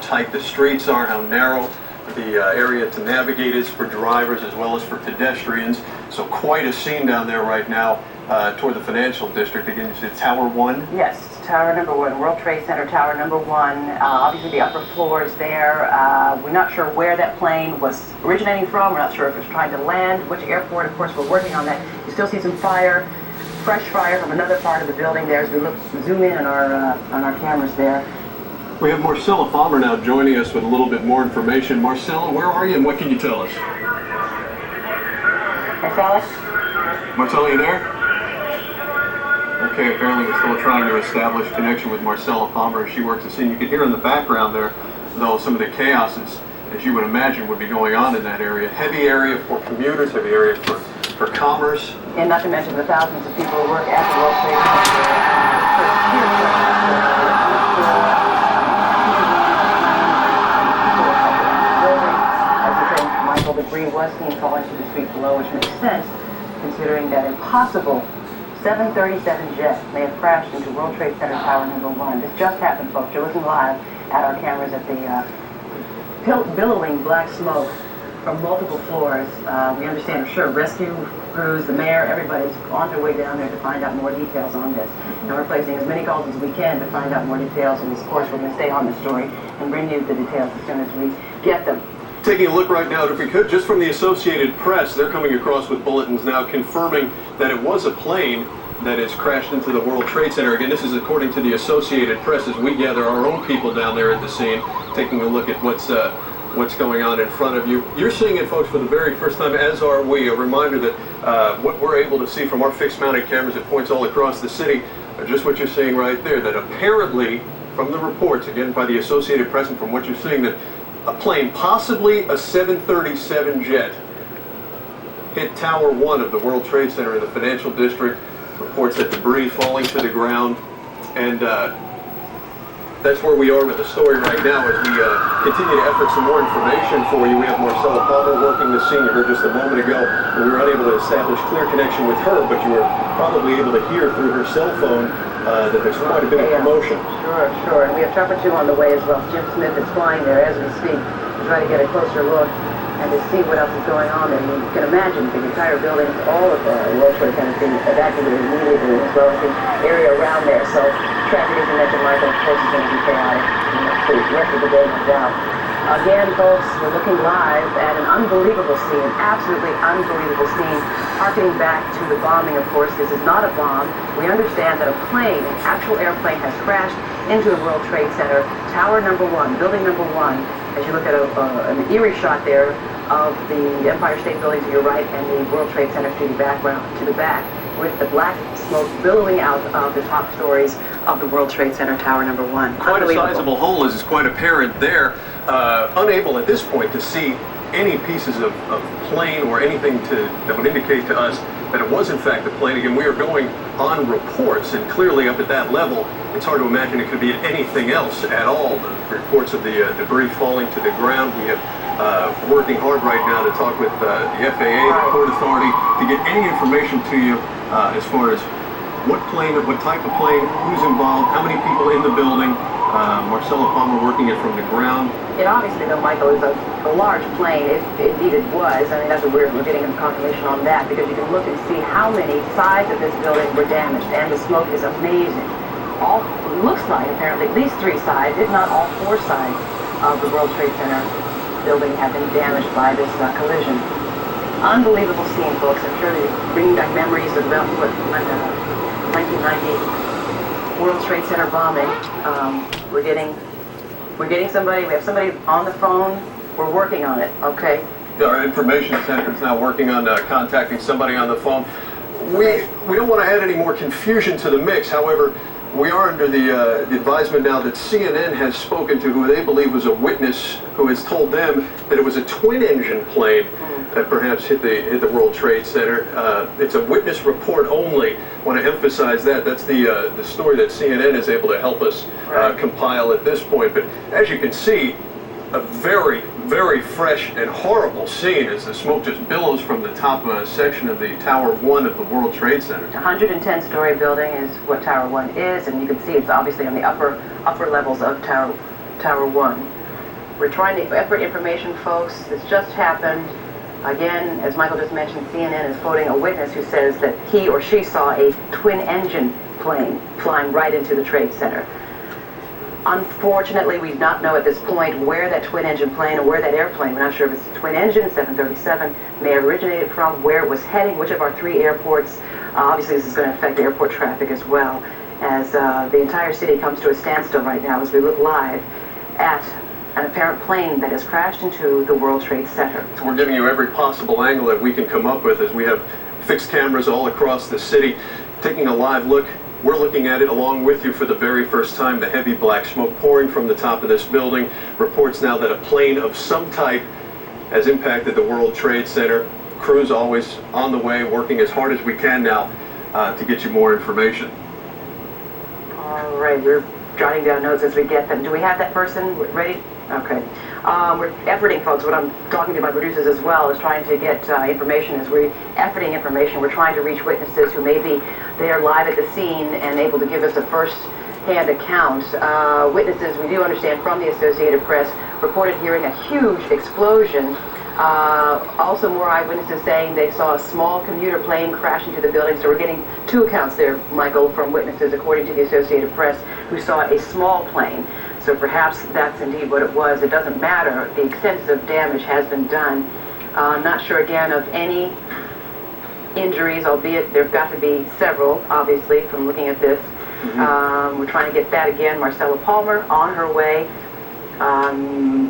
tight the streets are, how narrow the area to navigate is for drivers as well as for pedestrians. So quite a scene down there right now toward the financial district. Again, it's Tower 1? Yes, Tower number 1, World Trade Center Tower number 1. Obviously the upper floors there. We're not sure where that plane was originating from. We're not sure if it was trying to land, which airport. Of course, we're working on that. You still see some fire, fresh fire from another part of the building there as we zoom in on our cameras there. We have Marcella Palmer now joining us with a little bit more information. Marcella, where are you and what can you tell us? Marcella? Marcella, you there? Okay, apparently we're still trying to establish connection with Marcella Palmer as she works the scene. You can hear in the background there, though, some of the chaos, as you would imagine, would be going on in that area. Heavy area for commuters, heavy area for commerce. And not to mention the thousands of people who work at the World Trade Center. Debris was seen falling to the street below, which makes sense considering that a possible 737 jet may have crashed into World Trade Center Tower number 1. This just happened, folks. You're looking live at our cameras at the billowing black smoke from multiple floors. We understand, sure, rescue crews, the mayor, everybody's on their way down there to find out more details on this. And we're placing as many calls as we can to find out more details, and of course we're going to stay on the story and bring you the details as soon as we get them. Taking a look right now, if we could, just from the Associated Press, they're coming across with bulletins now confirming that it was a plane that has crashed into the World Trade Center. Again, this is according to the Associated Press as we gather our own people down there at the scene, taking a look at what's going on in front of you. You're seeing it, folks, for the very first time, as are we. A reminder that what we're able to see from our fixed-mounted cameras at points all across the city are just what you're seeing right there, that apparently, from the reports, again, by the Associated Press and from what you're seeing, that a plane, possibly a 737 jet, hit Tower 1 of the World Trade Center in the financial district. Reports that debris falling to the ground. And that's where we are with the story right now as we continue to effort some more information for you. We have Marcella Palmer working the scene. You heard just a moment ago. We were unable to establish clear connection with her, but you were probably able to hear through her cell phone that there's quite a bit of commotion. Sure. And we have Chopper 2 on the way as well. Jim Smith is flying there as we speak to try to get a closer look and to see what else is going on there. You can imagine the entire building, all of the World Trade Center being evacuated immediately, as well as the area around there. So tragedy, as you mentioned, Michael, of course, is going to be chaotic for the rest of the day, no doubt. Again, folks, we're looking live at an unbelievable scene, absolutely unbelievable scene, harkening back to the bombing. Of course, this is not a bomb. We understand that a plane, an actual airplane, has crashed into the World Trade Center, Tower number 1, building number 1. As you look at an eerie shot there of the Empire State Building to your right and the World Trade Center to the background, to the back, with the black smoke billowing out of the top stories of the World Trade Center Tower number 1. Quite a sizable hole, as is quite apparent there. Unable at this point to see any pieces of plane or anything that would indicate to us that it was in fact a plane. Again, we are going on reports, and clearly up at that level, it's hard to imagine it could be anything else at all. The reports of the debris falling to the ground. We have working hard right now to talk with the FAA, the Port Authority, to get any information to you as far as what plane, what type of plane, who's involved, how many people in the building. Marcella Palmer working it from the ground. It obviously, though, Michael, is a large plane, if indeed it was. I mean, that's what we're getting a confirmation on that, because you can look and see how many sides of this building were damaged, and the smoke is amazing. All looks like, apparently, at least 3 sides, if not all 4 sides of the World Trade Center building have been damaged by this collision. Unbelievable scene, folks. I'm sure you're bringing back memories of about what, 1990 World Trade Center bombing. We're getting somebody. We have somebody on the phone. We're working on it. Okay. Our information center is now working on contacting somebody on the phone. We don't want to add any more confusion to the mix. However, we are under the advisement now that CNN has spoken to who they believe was a witness who has told them that it was a twin-engine plane that perhaps hit the World Trade Center. It's a witness report only. I want to emphasize that. That's the story that CNN is able to help us compile at this point. But as you can see, a very, very fresh and horrible scene as the smoke just billows from the top section of the Tower 1 of the World Trade Center. 110-story building is what Tower 1 is, and you can see it's obviously on the upper levels of Tower 1. We're trying to effort information, folks. This just happened. Again, as Michael just mentioned, CNN is quoting a witness who says that he or she saw a twin-engine plane flying right into the Trade Center. Unfortunately, we do not know at this point where that twin-engine plane or where that airplane, we're not sure if it's a twin-engine, 737, may have originated from, where it was heading, which of our 3 airports. Obviously, this is going to affect airport traffic as well, as the entire city comes to a standstill right now as we look live at an apparent plane that has crashed into the World Trade Center. So we're giving you every possible angle that we can come up with as we have fixed cameras all across the city, taking a live look. We're looking at it along with you for the very first time, the heavy black smoke pouring from the top of this building. Reports now that a plane of some type has impacted the World Trade Center. Crews always on the way, working as hard as we can now to get you more information. All right, we're jotting down notes as we get them. Do we have that person ready? Okay. We're efforting, folks. What I'm talking to my producers as well is trying to get information. As we're efforting information, we're trying to reach witnesses who may be there live at the scene and able to give us a first-hand account. Witnesses, we do understand from the Associated Press, reported hearing a huge explosion. Also more eyewitnesses saying they saw a small commuter plane crash into the building. So we're getting 2 accounts there, Michael, from witnesses, according to the Associated Press, who saw a small plane. So perhaps that's indeed what it was. It doesn't matter. The extensive damage has been done. Not sure, again, of any injuries, albeit there have got to be several, obviously, from looking at this. We're trying to get that again. Marcella Palmer on her way.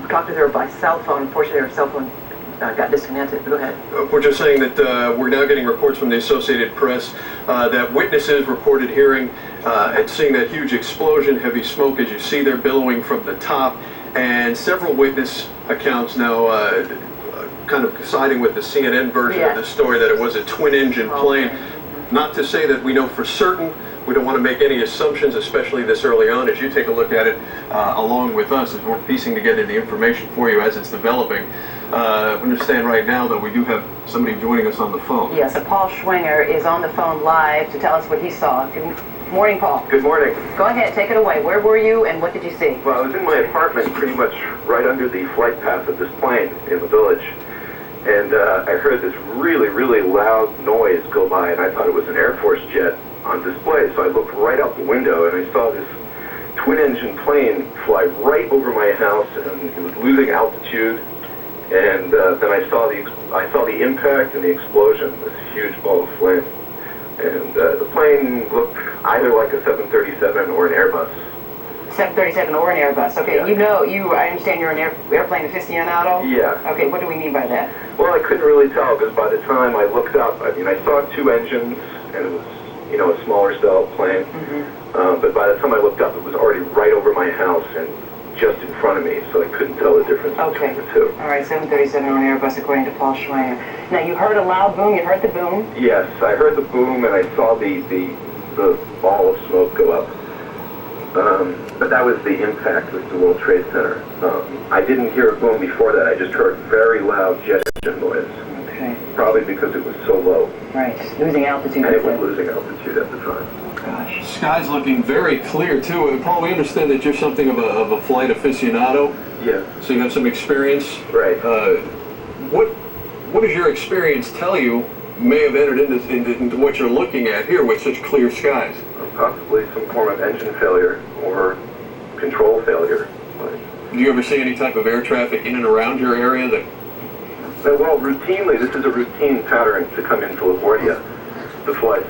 Talked to her by cell phone. Unfortunately, her cell phone got disconnected. Go ahead. We're just saying that we're now getting reports from the Associated Press that witnesses reported hearing and seeing that huge explosion, heavy smoke, as you see there billowing from the top, and several witness accounts now kind of siding with the CNN version of the story that it was a twin-engine plane. Not to say that we know for certain. We don't want to make any assumptions, especially this early on, as you take a look at it along with us as we're piecing together the information for you as it's developing. Understand right now, though, we do have somebody joining us on the phone. Yes, so Paul Schwinger is on the phone live to tell us what he saw. Good morning, Paul. Good morning. Go ahead, take it away. Where were you and what did you see? Well, I was in my apartment pretty much right under the flight path of this plane in the village. And I heard this really, really loud noise go by, and I thought it was an Air Force jet on display. So I looked right out the window, and I saw this twin-engine plane fly right over my house, and it was losing altitude. And then I saw the impact and the explosion, this huge ball of flame. And the plane looked either like a 737 or an Airbus. 737 or an Airbus. Okay, Yeah. I understand you're an airplane aficionado? Yeah. Okay, what do we mean by that? Well, I couldn't really tell, because by the time I looked up, I mean, I saw 2 engines, and it was, you know, a smaller cell plane. But by the time I looked up, it was already right over my house and just in front of me, so I couldn't tell the difference between the 2. All right, 737 or an Airbus, according to Paul Schwinger. Now, you heard a loud boom. You heard the boom? Yes, I heard the boom, and I saw the ball of smoke go up. But that was the impact with the World Trade Center. I didn't hear a boom before that. I just heard very loud jet engine noise. Okay. Probably because it was so low. Right, losing altitude. And it was losing altitude at the time. Gosh. Sky's looking very clear, too. Paul, we understand that you're something of a flight aficionado. Yeah. So you have some experience. Right. What does your experience tell you may have entered into what you're looking at here with such clear skies? Possibly some form of engine failure or control failure. Do you ever see any type of air traffic in and around your area that... Well, routinely, this is a routine pattern to come into LaGuardia. The flights